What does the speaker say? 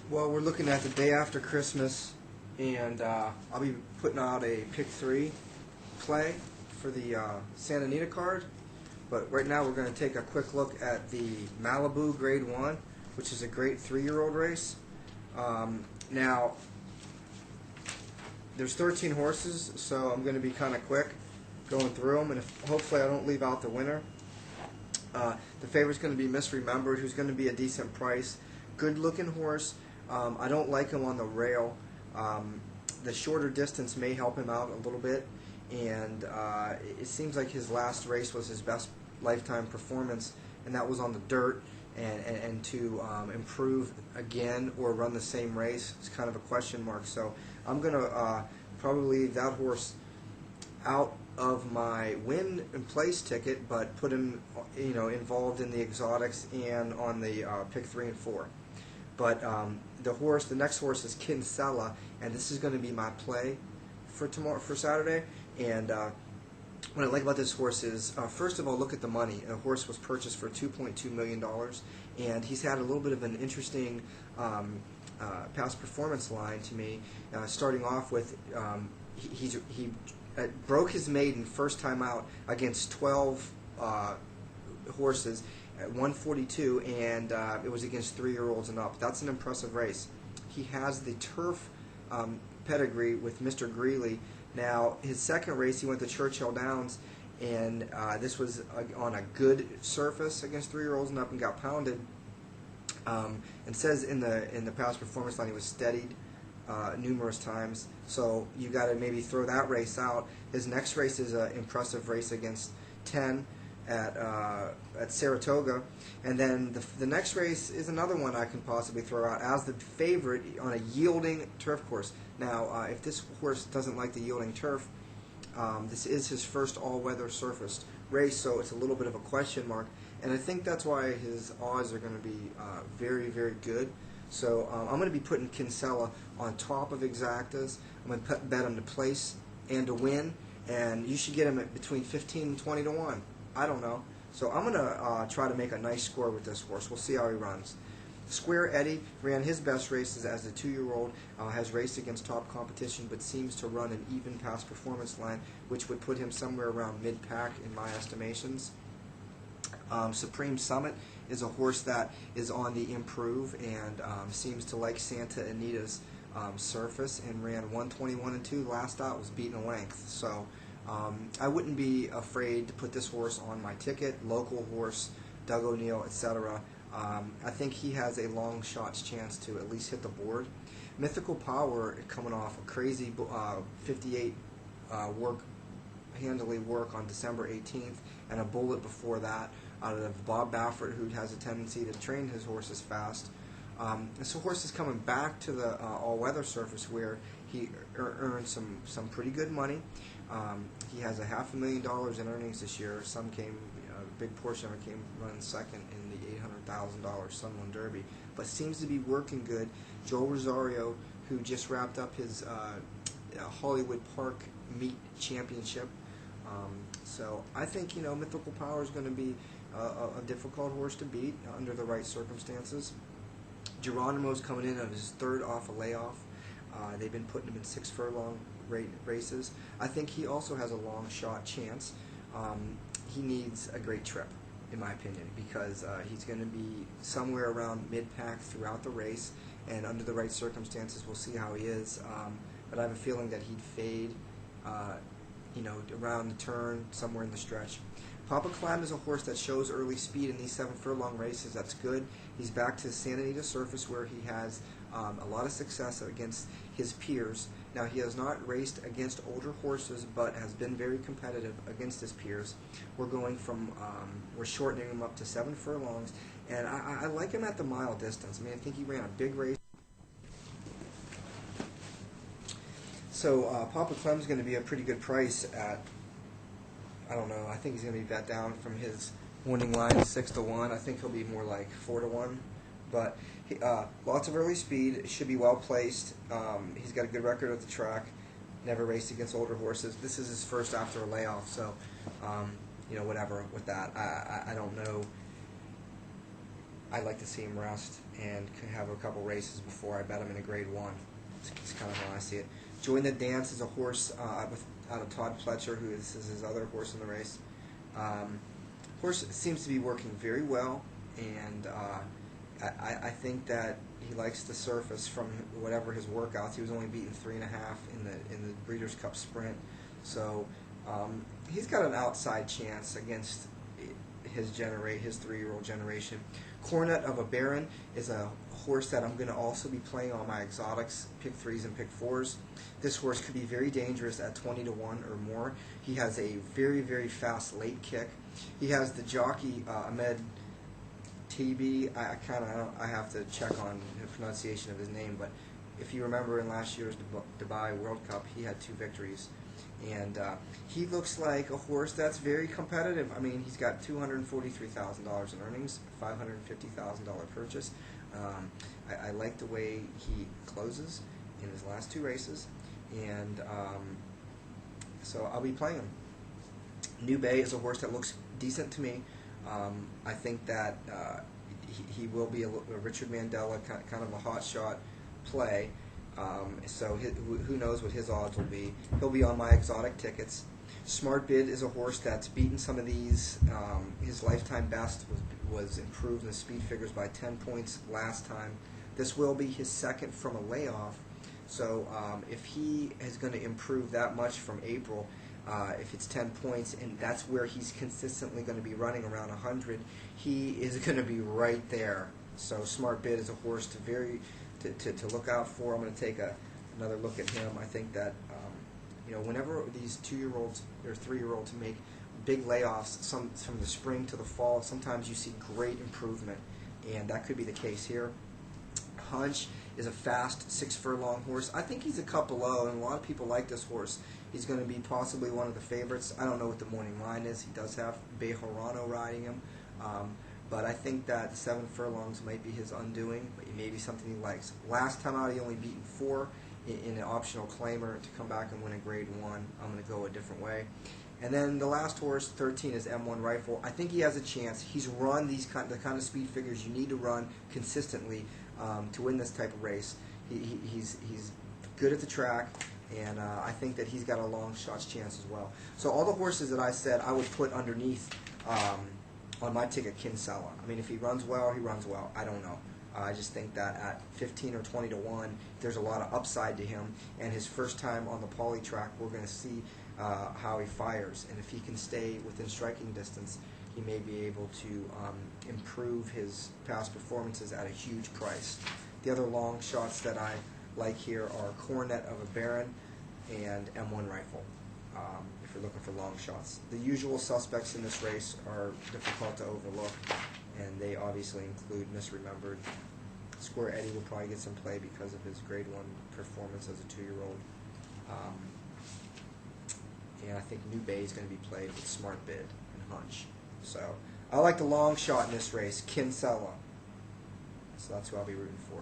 Well, we're looking at the day after Christmas, and I'll be putting out a pick 3 play for the Santa Anita card. But right now we're going to take a quick look at the Malibu Grade I, which is a great 3-year-old race. Now, there's 13 horses, so I'm going to be kind of quick going through them, and hopefully I don't leave out the winner. The favorite's going to be Misremembered, who's going to be a decent price. Good-looking horse. I don't like him on the rail. The shorter distance may help him out a little bit, and it seems like his last race was his best lifetime performance, and that was on the dirt. And to improve again or run the same race is kind of a question mark. So I'm going to probably leave that horse out of my win and place ticket, but put him, involved in the exotics and on the pick 3 and 4. But the next horse is Kinsella, and this is going to be my play for Saturday. And what I like about this horse is, first of all, look at the money. The horse was purchased for $2.2 million, and he's had a little bit of an interesting past performance line to me. Starting off with, he broke his maiden first time out against 12 horses at 142, and it was against 3-year-olds and up. That's an impressive race. He has the turf pedigree with Mr. Greeley. Now, his second race, he went to Churchill Downs, and this was on a good surface against 3-year-olds and up, and got pounded. It says in the past performance line he was steadied numerous times, so you got to maybe throw that race out. His next race is an impressive race against 10 at Saratoga, and then the next race is another one I can possibly throw out as the favorite on a yielding turf course. Now, if this horse doesn't like the yielding turf, this is his first all-weather surfaced race, so it's a little bit of a question mark, and I think that's why his odds are going to be very, very good. So I'm going to be putting Kinsella on top of exactas. I'm going to bet him to place and to win, and you should get him at between 15 and 20 to 1. I don't know. So I'm going to try to make a nice score with this horse. We'll see how he runs. Square Eddie ran his best races as a 2-year-old, has raced against top competition, but seems to run an even past performance line, which would put him somewhere around mid-pack in my estimations. Supreme Summit is a horse that is on the improve and seems to like Santa Anita's surface, and ran 121 and 2. Last out was beaten a length. So I wouldn't be afraid to put this horse on my ticket. Local horse, Doug O'Neill, etc. I think he has a long shot's chance to at least hit the board. Mythical Power, coming off a crazy 58 handily work on December 18th, and a bullet before that out of Bob Baffert, who has a tendency to train his horses fast. This horse is coming back to the all-weather surface where he earned some pretty good money. He has $500,000 in earnings this year. Some came, a big portion of it came running second in the $800,000 Sunland Derby, but seems to be working good. Joe Rosario, who just wrapped up his Hollywood Park Meet Championship. So I think Mythical Power is going to be a difficult horse to beat under the right circumstances. Geronimo's coming in on his third off a layoff. They've been putting him in 6 furlong races. I think he also has a long shot chance. He needs a great trip, in my opinion, because he's going to be somewhere around mid-pack throughout the race, and under the right circumstances, we'll see how he is. But I have a feeling that he'd fade, around the turn, somewhere in the stretch. Papa Clam is a horse that shows early speed in these 7 furlong races. That's good. He's back to Santa Anita surface where he has a lot of success against his peers. Now, he has not raced against older horses, but has been very competitive against his peers. We're shortening him up to 7 furlongs, and I like him at the mile distance. I mean, I think he ran a big race. So Papa Clem's going to be a pretty good price at, I don't know, I think he's going to be bet down from his winning line 6 to 1. I think he'll be more like 4 to 1. But lots of early speed, should be well placed. He's got a good record at the track. Never raced against older horses. This is his first after a layoff, so whatever with that. I don't know I'd like to see him rest and have a couple races before I bet him in a Grade I. It's kind of how I see it. Join the Dance is a horse out of Todd Pletcher, who is his other horse in the race. Horse seems to be working very well, and I think that he likes the surface from whatever his workouts. He was only beaten 3.5 in the Breeders' Cup Sprint, so he's got an outside chance against his 3-year-old generation. Cornet of a Baron is a horse that I'm going to also be playing on my exotics, pick 3s and pick 4s. This horse could be very dangerous at 20 to 1 or more. He has a very, very fast late kick. He has the jockey Ahmed TB. I have to check on the pronunciation of his name, but if you remember in last year's Dubai World Cup, he had 2 victories. And he looks like a horse that's very competitive. I mean, he's got $243,000 in earnings, $550,000 purchase. I like the way he closes in his last 2 races, and so I'll be playing him. New Bay is a horse that looks decent to me. I think that he will be a Richard Mandela kind of a hot shot play. So who knows what his odds will be. He'll be on my exotic tickets. Smart Bid is a horse that's beaten some of these. His lifetime best was improved in the speed figures by 10 points last time. This will be his second from a layoff. So if he is going to improve that much from April, if it's 10 points, and that's where he's consistently going to be running around 100, he is going to be right there. So Smart Bid is a horse to look out for. I'm going to take another look at him. I think that whenever these 2-year-olds or 3-year-olds make big layoffs, from the spring to the fall, sometimes you see great improvement, and that could be the case here. Hunch is a fast 6-furlong horse. I think he's a cut below, and a lot of people like this horse. He's going to be possibly one of the favorites. I don't know what the morning line is. He does have Bejarano riding him. But I think that the 7 furlongs might be his undoing, but it may be something he likes. Last time out, he only beaten 4 in an optional claimer to come back and win a Grade I. I'm going to go a different way. And then the last horse, 13, is M1 Rifle. I think he has a chance. He's run the kind of speed figures you need to run consistently to win this type of race. He's good at the track, and I think that he's got a long shot's chance as well. So all the horses that I said I would put underneath on my ticket Kinsella. I mean, if he runs well, he runs well. I don't know. I just think that at 15 or 20 to 1, there's a lot of upside to him. And his first time on the poly track, we're going to see how he fires. And if he can stay within striking distance, he may be able to improve his past performances at a huge price. The other long shots that I like here are Cornet of a Baron and M1 Rifle. If you're looking for long shots. The usual suspects in this race are difficult to overlook, and they obviously include Misremembered. Square Eddie will probably get some play because of his Grade I performance as a 2-year-old. And I think New Bay is going to be played with Smart Bid and Hunch. So I like the long shot in this race, Kinsella. So that's who I'll be rooting for.